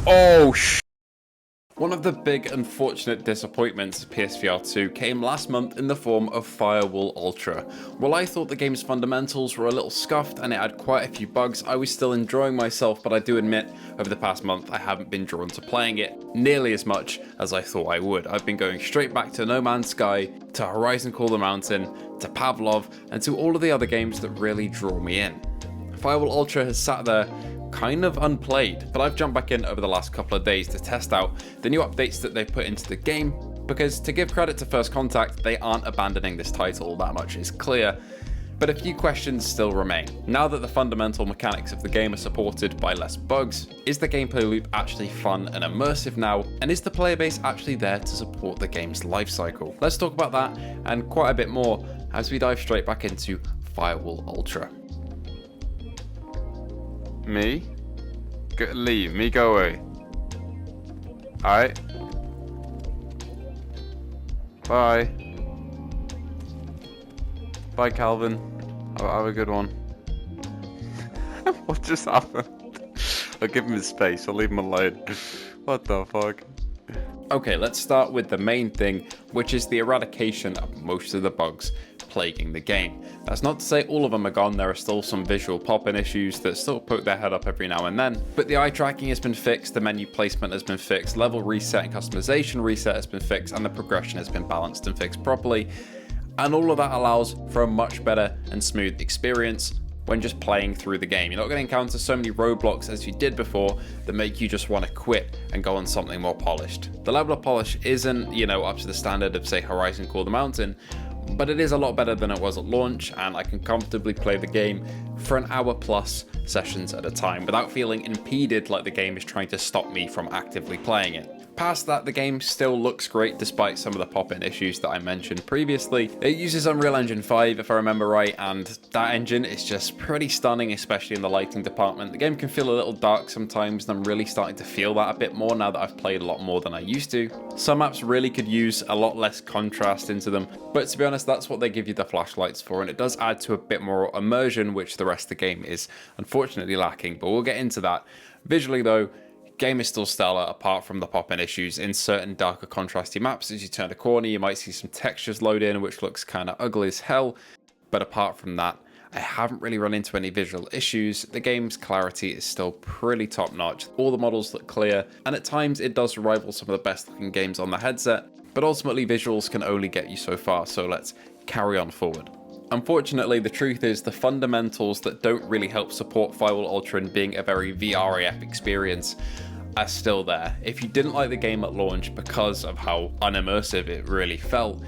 Oh, One of the big unfortunate disappointments of PSVR2 came last month in the form of Firewall Ultra. While I thought the game's fundamentals were a little scuffed and it had quite a few bugs, I was still enjoying myself, but I do admit, over the past month I haven't been drawn to playing it nearly as much as I thought I would. I've been going straight back to No Man's Sky, to Horizon Call the Mountain, to Pavlov, and to all of the other games that really draw me in. Firewall Ultra has sat there kind of unplayed, but I've jumped back in over the last couple of days to test out the new updates that they've put into the game, because to give credit to First Contact, they aren't abandoning this title, that much is clear, but a few questions still remain. Now that the fundamental mechanics of the game are supported by less bugs, is the gameplay loop actually fun and immersive now, and is the player base actually there to support the game's lifecycle? Let's talk about that and quite a bit more as we dive straight back into Firewall Ultra. Me? Leave. Me go away. Alright. Bye. Bye, Calvin. Have a good one. What just happened? I'll give him his space. I'll leave him alone. What the fuck? Okay, let's start with the main thing, which is the eradication of most of the bugs plaguing the game. That's not to say all of them are gone, there are still some visual pop-in issues that still poke their head up every now and then, but the eye tracking has been fixed, the menu placement has been fixed, level reset and customization reset has been fixed, and the progression has been balanced and fixed properly, and all of that allows for a much better and smooth experience when just playing through the game. You're not going to encounter so many roadblocks as you did before that make you just want to quit and go on something more polished. The level of polish isn't, up to the standard of, say, Horizon Call the Mountain, but it is a lot better than it was at launch, and I can comfortably play the game for an hour plus sessions at a time without feeling impeded like the game is trying to stop me from actively playing it. Past that, the game still looks great despite some of the pop-in issues that I mentioned previously. It uses Unreal Engine 5 if I remember right, and that engine is just pretty stunning, especially in the lighting department. The game can feel a little dark sometimes, and I'm really starting to feel that a bit more now that I've played a lot more than I used to. Some maps really could use a lot less contrast into them, but to be honest, that's what they give you the flashlights for, and it does add to a bit more immersion, which the rest of the game is unfortunately lacking, but we'll get into that. Visually though, game is still stellar apart from the pop-in issues. In certain darker contrasty maps, as you turn a corner you might see some textures load in which looks kind of ugly as hell, but apart from that I haven't really run into any visual issues. The game's clarity is still pretty top notch, all the models look clear, and at times it does rival some of the best looking games on the headset, but ultimately visuals can only get you so far, so let's carry on forward. Unfortunately, the truth is the fundamentals that don't really help support Firewall Ultra in being a very VRAF experience are still there. If you didn't like the game at launch because of how unimmersive it really felt,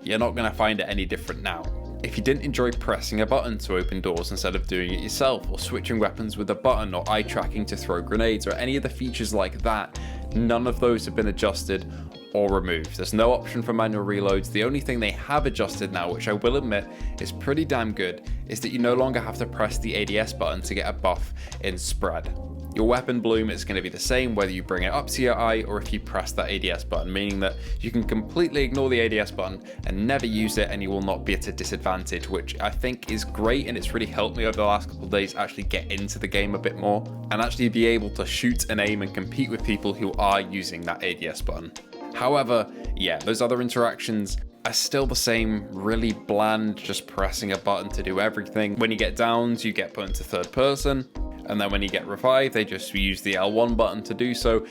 you're not going to find it any different now. If you didn't enjoy pressing a button to open doors instead of doing it yourself, or switching weapons with a button, or eye tracking to throw grenades, or any of the features like that, none of those have been adjusted or removed. There's no option for manual reloads. The only thing they have adjusted now, which I will admit is pretty damn good, is that you no longer have to press the ADS button to get a buff in spread. Your weapon bloom is going to be the same whether you bring it up to your eye or if you press that ADS button, meaning that you can completely ignore the ADS button and never use it, and you will not be at a disadvantage, which I think is great, and it's really helped me over the last couple of days actually get into the game a bit more and actually be able to shoot and aim and compete with people who are using that ADS button. However, yeah, those other interactions are still the same, really bland, just pressing a button to do everything. When you get downs, you get put into third person, and then when you get revived, they just use the L1 button to do so.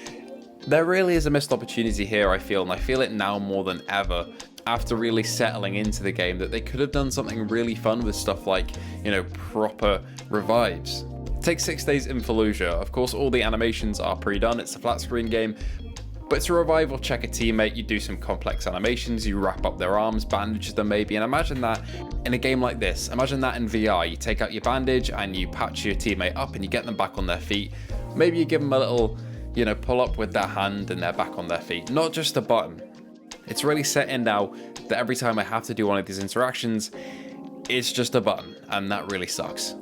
There really is a missed opportunity here, I feel, and I feel it now more than ever after really settling into the game, that they could have done something really fun with stuff like, proper revives. Take 6 Days in Fallujah. Of course, all the animations are pre-done, it's a flat screen game, but to revive or check a teammate, you do some complex animations, you wrap up their arms, bandage them maybe, and imagine that in a game like this. Imagine that in VR. You take out your bandage and you patch your teammate up and you get them back on their feet. Maybe you give them a little, pull up with their hand and they're back on their feet. Not just a button. It's really set in now that every time I have to do one of these interactions, it's just a button, and that really sucks.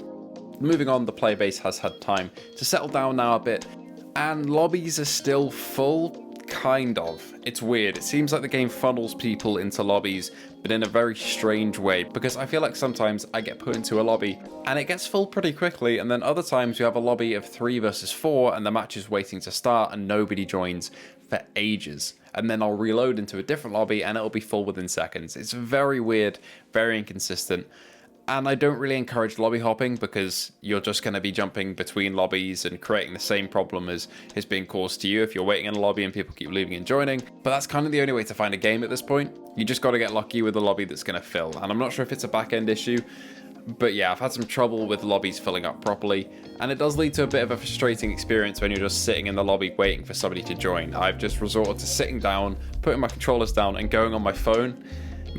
Moving on, the player base has had time to settle down now a bit, and lobbies are still full, kind of. It's weird. It seems like the game funnels people into lobbies, but in a very strange way, because I feel like sometimes I get put into a lobby and it gets full pretty quickly, and then other times you have a lobby of 3 versus 4 and the match is waiting to start and nobody joins for ages. And then I'll reload into a different lobby and it'll be full within seconds. It's very weird, very inconsistent. And I don't really encourage lobby hopping because you're just going to be jumping between lobbies and creating the same problem as is being caused to you if you're waiting in a lobby and people keep leaving and joining. But that's kind of the only way to find a game at this point. You just got to get lucky with a lobby that's going to fill. And I'm not sure if it's a back-end issue, but yeah, I've had some trouble with lobbies filling up properly. And it does lead to a bit of a frustrating experience when you're just sitting in the lobby waiting for somebody to join. I've just resorted to sitting down, putting my controllers down and going on my phone,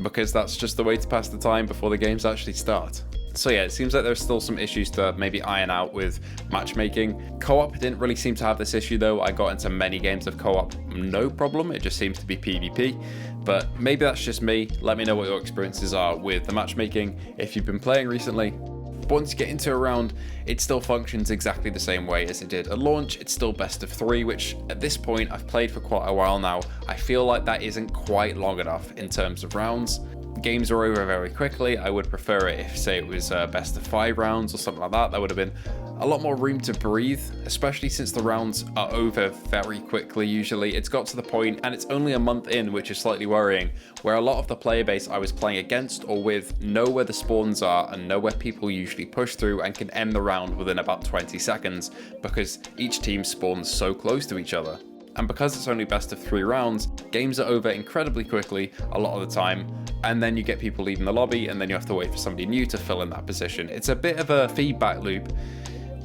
because that's just the way to pass the time before the games actually start. So yeah, it seems like there's still some issues to maybe iron out with matchmaking. Co-op didn't really seem to have this issue though. I got into many games of co-op, no problem. It just seems to be PvP, but maybe that's just me. Let me know what your experiences are with the matchmaking if you've been playing recently. But once you get into a round, it still functions exactly the same way as it did at launch. It's still best of 3, which at this point I've played for quite a while now. I feel like that isn't quite long enough in terms of rounds. Games are over very quickly. I would prefer it if, say, it was best of 5 rounds or something like that. That would have been a lot more room to breathe, especially since the rounds are over very quickly usually. It's got to the point, and it's only a month in, which is slightly worrying, where a lot of the player base I was playing against or with know where the spawns are and know where people usually push through and can end the round within about 20 seconds because each team spawns so close to each other. And because it's only best of 3 rounds, games are over incredibly quickly a lot of the time, and then you get people leaving the lobby and then you have to wait for somebody new to fill in that position. It's a bit of a feedback loop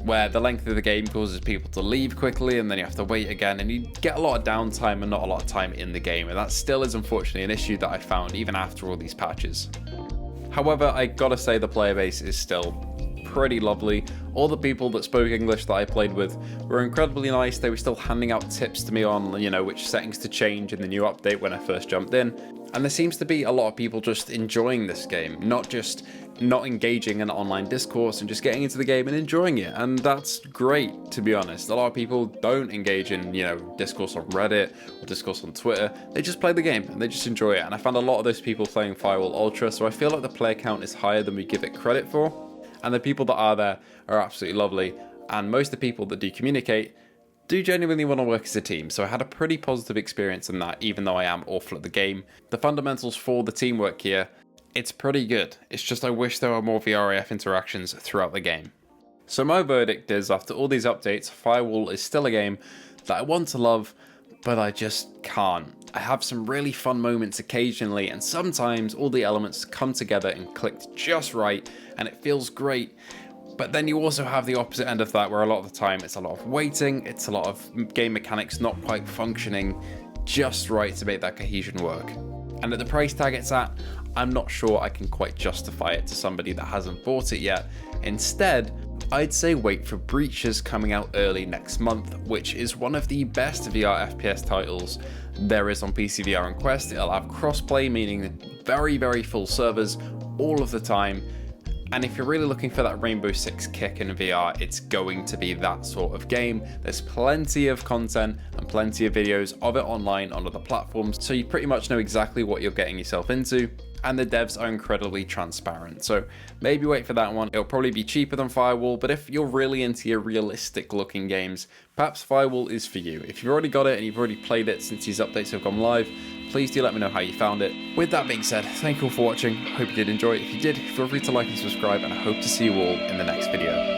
where the length of the game causes people to leave quickly and then you have to wait again, and you get a lot of downtime and not a lot of time in the game, and that still is unfortunately an issue that I found even after all these patches. However, I gotta say the player base is still pretty lovely. All the people that spoke English that I played with were incredibly nice. They were still handing out tips to me on, you know, which settings to change in the new update when I first jumped in. And there seems to be a lot of people just enjoying this game, not just not engaging in online discourse and just getting into the game and enjoying it. And that's great, to be honest. A lot of people don't engage in, you know, discourse on Reddit or discourse on Twitter. They just play the game and they just enjoy it. And I found a lot of those people playing Firewall Ultra, so I feel like the player count is higher than we give it credit for. And the people that are there are absolutely lovely. And most of the people that do communicate do genuinely want to work as a team. So I had a pretty positive experience in that, even though I am awful at the game. The fundamentals for the teamwork here, it's pretty good. It's just I wish there were more VRAF interactions throughout the game. So my verdict is, after all these updates, Firewall is still a game that I want to love, but I just can't. I have some really fun moments occasionally, and sometimes all the elements come together and clicked just right, and it feels great. But then you also have the opposite end of that, where a lot of the time it's a lot of waiting, it's a lot of game mechanics not quite functioning just right to make that cohesion work. And at the price tag it's at, I'm not sure I can quite justify it to somebody that hasn't bought it yet. Instead, I'd say wait for Breaches coming out early next month, which is one of the best VR FPS titles there is on PSVR and Quest. It'll have crossplay, meaning very, very full servers all of the time. And if you're really looking for that Rainbow Six kick in VR, it's going to be that sort of game. There's plenty of content and plenty of videos of it online on other platforms, so you pretty much know exactly what you're getting yourself into. And the devs are incredibly transparent, so maybe wait for that one. It'll probably be cheaper than Firewall, but if you're really into your realistic looking games, perhaps Firewall is for you. If you've already got it and you've already played it since these updates have gone live, please do let me know how you found it. With that being said, thank you all for watching. I hope you did enjoy it. If you did, feel free to like and subscribe, and I hope to see you all in the next video.